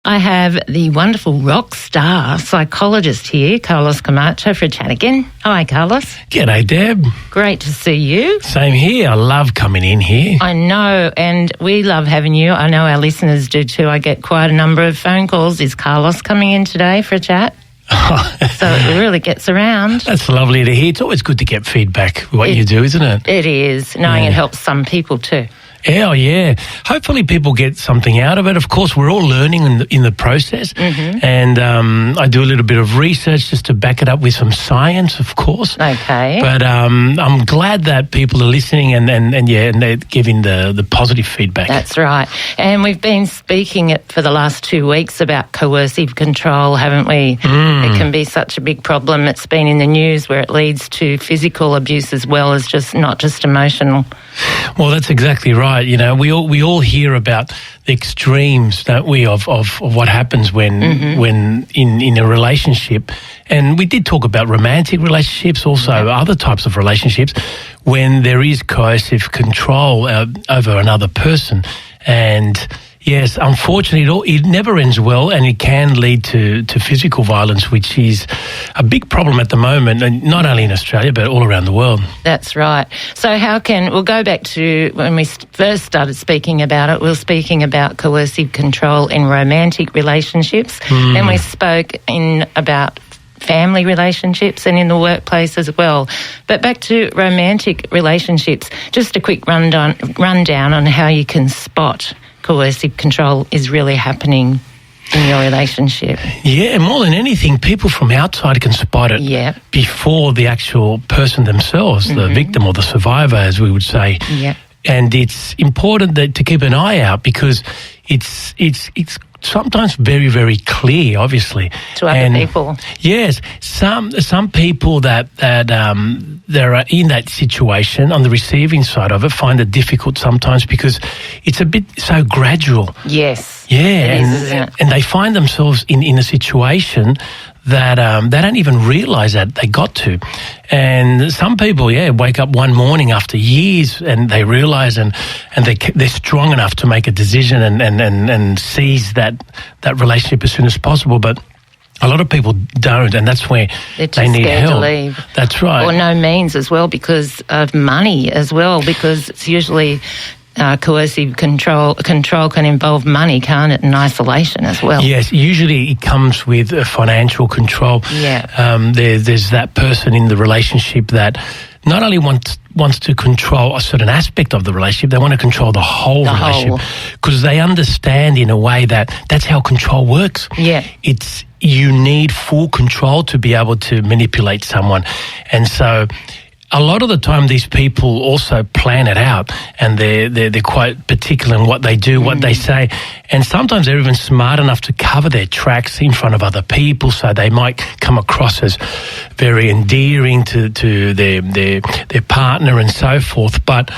I have the wonderful rock star psychologist here, Carlos Camacho, for a chat again. Hi, Carlos. G'day, Deb. Great to see you. Same here. I love coming in here. I know, and we love having you. I know our listeners do too. I get quite a number of phone calls. Is Carlos coming in today for a chat? So it really gets around. That's lovely to hear. It's always good to get feedback with what you do, isn't it? It is. Knowing it helps some people too. Oh, yeah. Hopefully people get something out of it. Of course, we're all learning in the process. Mm-hmm. And I do a little bit of research just to back it up with some science, of course. Okay. But I'm glad that people are listening and they're giving the positive feedback. That's right. And we've been speaking it for the last 2 weeks about coercive control, haven't we? It can be such a big problem. It's been in the news where it leads to physical abuse as well as just not just emotional. Well, that's exactly right. You know, we all hear about the extremes, don't we, of what happens when in a relationship. And we did talk about romantic relationships, also other types of relationships, when there is coercive control over another person. And yes, unfortunately, it never ends well, and it can lead to physical violence, which is a big problem at the moment, and not only in Australia, but all around the world. That's right. So we'll go back to when we first started speaking about it. We were speaking about coercive control in romantic relationships. Then we spoke about family relationships and in the workplace as well. But back to romantic relationships, just a quick rundown on how you can spot coercive control is really happening in your relationship. Yeah, more than anything, people from outside can spot it before the actual person themselves, the victim or the survivor, as we would say. Yeah. And it's important to keep an eye out because it's sometimes very, very clear, obviously. To other people. Yes. Some people that are in that situation on the receiving side of it find it difficult sometimes because it's a bit so gradual. Yes. Yeah. And they find themselves in a situation that they don't even realise that they got to. And some people, wake up one morning after years and they realise and they're strong enough to make a decision and seize that relationship as soon as possible. But a lot of people don't, and that's where they need help. To leave. That's right. Or no means as well because of money as well, because it's usually coercive control can involve money, can't it, and isolation as well. Yes, usually it comes with financial control. Yeah. There's that person in the relationship that not only wants to control a certain aspect of the relationship, they want to control the whole relationship because they understand in a way that that's how control works. Yeah. You need full control to be able to manipulate someone. And so a lot of the time these people also plan it out and they're quite particular in what they do, what they say. And sometimes they're even smart enough to cover their tracks in front of other people so they might come across as very endearing to their partner and so forth. But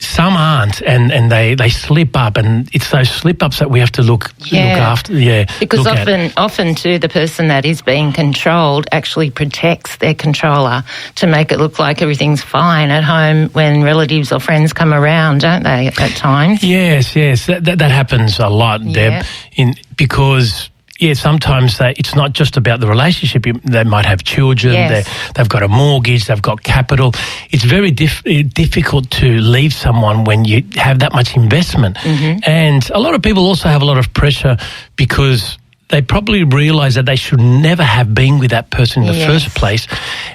some aren't, and they slip up, and it's those slip-ups that we have to look after. Yeah, because often too, the person that is being controlled actually protects their controller to make it look like everything's fine at home when relatives or friends come around, don't they, at times? Yes, that happens a lot, Deb, because sometimes it's not just about the relationship. They might have children, they've got a mortgage, they've got capital. It's very difficult to leave someone when you have that much investment. And a lot of people also have a lot of pressure because they probably realise that they should never have been with that person in the first place.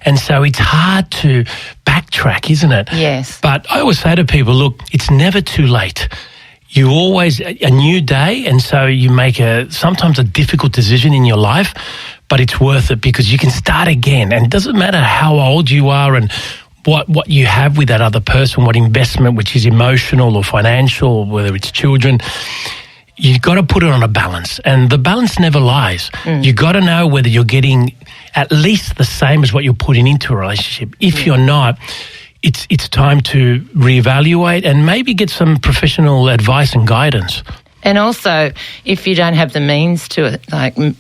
And so it's hard to backtrack, isn't it? Yes. But I always say to people, look, it's never too late. You always, a new day, and so you make sometimes a difficult decision in your life, but it's worth it because you can start again. And it doesn't matter how old you are and what you have with that other person, what investment, which is emotional or financial, whether it's children, you've got to put it on a balance. And the balance never lies. You've got to know whether you're getting at least the same as what you're putting into a relationship. If you're not, it's time to reevaluate and maybe get some professional advice and guidance. And also, if you don't have the means to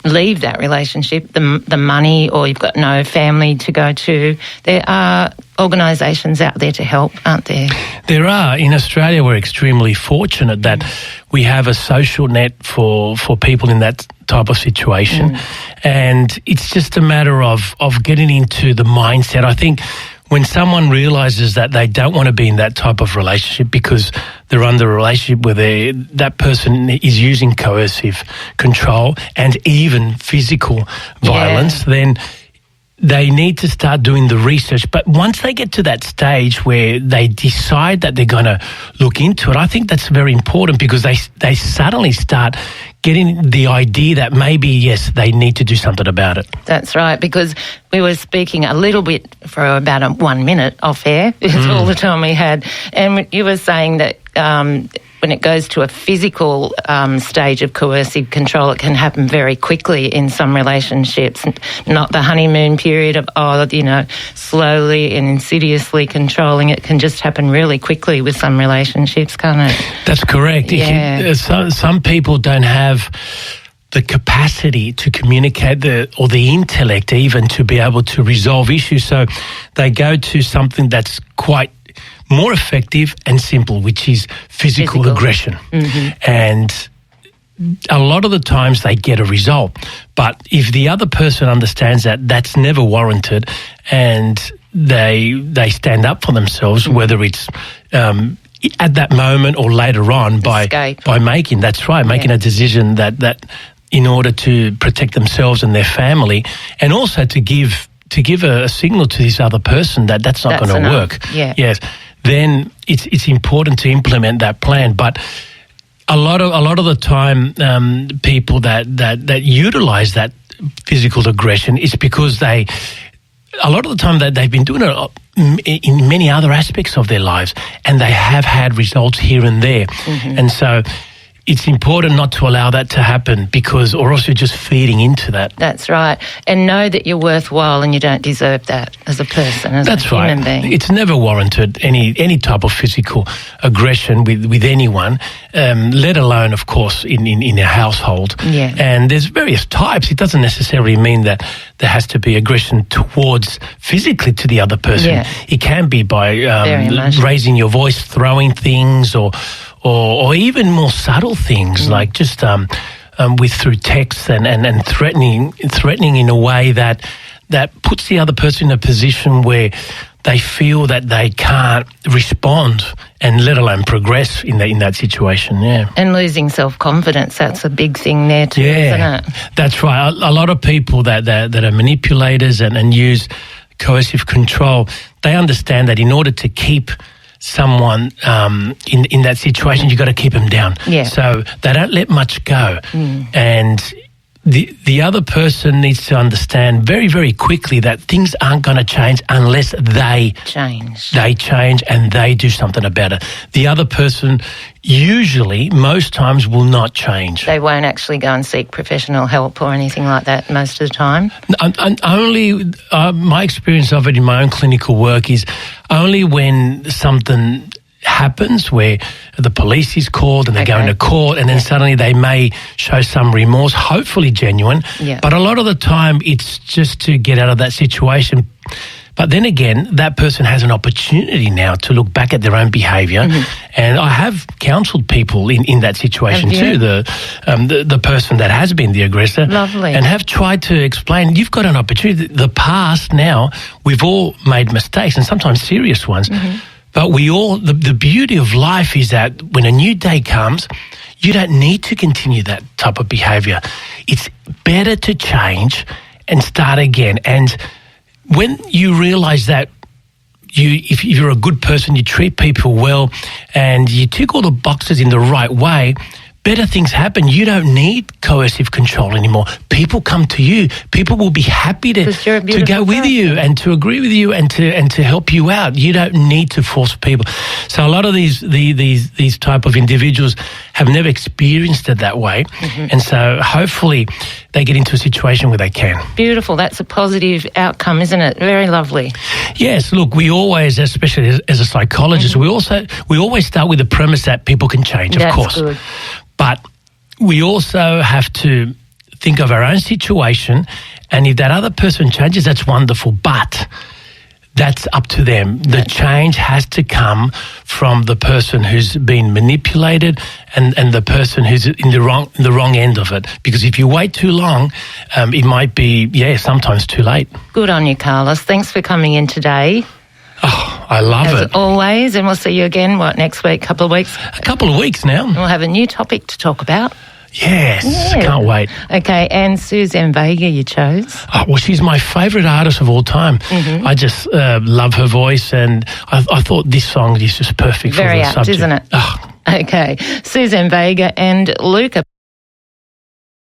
leave that relationship, the money, or you've got no family to go to, there are organisations out there to help, aren't there? There are. In Australia, we're extremely fortunate that we have a social net for people in that type of situation. And it's just a matter of getting into the mindset. I think when someone realises that they don't want to be in that type of relationship because they're under a relationship where that person is using coercive control and even physical violence, then they need to start doing the research. But once they get to that stage where they decide that they're going to look into it, I think that's very important, because they suddenly start getting the idea that maybe, yes, they need to do something about it. That's right, because we were speaking a little bit for about 1 minute off air. It's all the time we had. And you were saying that when it goes to a physical stage of coercive control, it can happen very quickly in some relationships, not the honeymoon period of, slowly and insidiously controlling. It can just happen really quickly with some relationships, can't it? That's correct. Yeah. Some people don't have the capacity to communicate or the intellect even to be able to resolve issues. So they go to something that's quite more effective and simple, which is physical aggression. And a lot of the times they get a result. But if the other person understands that that's never warranted, and they stand up for themselves, whether it's at that moment or later on by making a decision that in order to protect themselves and their family, and also to give a signal to this other person that that's not going to work. Yeah. Yes. Then it's important to implement that plan. But a lot of the time, people that utilize that physical aggression is because a lot of the time that they've been doing it in many other aspects of their lives, and they have had results here and there. And so it's important not to allow that to happen, or else you're just feeding into that. That's right. And know that you're worthwhile and you don't deserve that as a person, as a human being. It's never warranted, any type of physical aggression with anyone, let alone, of course, in a household. Yeah. And there's various types. It doesn't necessarily mean that there has to be aggression towards physically to the other person. Yeah. It can be by raising your voice, throwing things, or even more subtle things like just through text and threatening in a way that puts the other person in a position where they feel that they can't respond and let alone progress in that situation. Yeah. And losing self-confidence, that's a big thing there too, isn't it? That's right. A lot of people that are manipulators and use coercive control, they understand that in order to keep someone in that situation, you've got to keep them down. Yeah. So they don't let much go. And the other person needs to understand very, very quickly that things aren't going to change unless they change. They change and they do something about it. The other person usually, most times, will not change. They won't actually go and seek professional help or anything like that most of the time? Only my experience of it in my own clinical work is only when something happens where the police is called and they go into court, and then suddenly they may show some remorse, hopefully genuine. Yeah. But a lot of the time it's just to get out of that situation. But then again, that person has an opportunity now to look back at their own behaviour. And I have counselled people in that situation too, the person that has been the aggressor. Lovely. And have tried to explain, you've got an opportunity. The past now, we've all made mistakes, and sometimes serious ones. But the beauty of life is that when a new day comes, you don't need to continue that type of behaviour. It's better to change and start again. And when you realise that if you're a good person, you treat people well, and you tick all the boxes in the right way, better things happen. You don't need coercive control anymore. People come to you. People will be happy to go with you and to agree with you and to help you out. You don't need to force people. So a lot of these type of individuals have never experienced it that way, and so hopefully they get into a situation where they can. Beautiful. That's a positive outcome, isn't it? Very lovely. Yes. Look, we always, especially as a psychologist, we always start with the premise that people can change. Of course. Good. But we also have to think of our own situation, and if that other person changes, that's wonderful, but that's up to them. The change has to come from the person who's been manipulated and the person who's in the wrong end of it. Because if you wait too long, it might be, sometimes too late. Good on you, Carlos. Thanks for coming in today. Oh, I love it. As always, and we'll see you again, next week, couple of weeks? A couple of weeks now. We'll have a new topic to talk about. Yes, yeah. Can't wait. Okay, and Suzanne Vega you chose. Oh, well, she's my favourite artist of all time. Mm-hmm. I just love her voice, and I thought this song is just perfect for the subject. Very apt, isn't it? Oh. Okay, Suzanne Vega and Luca.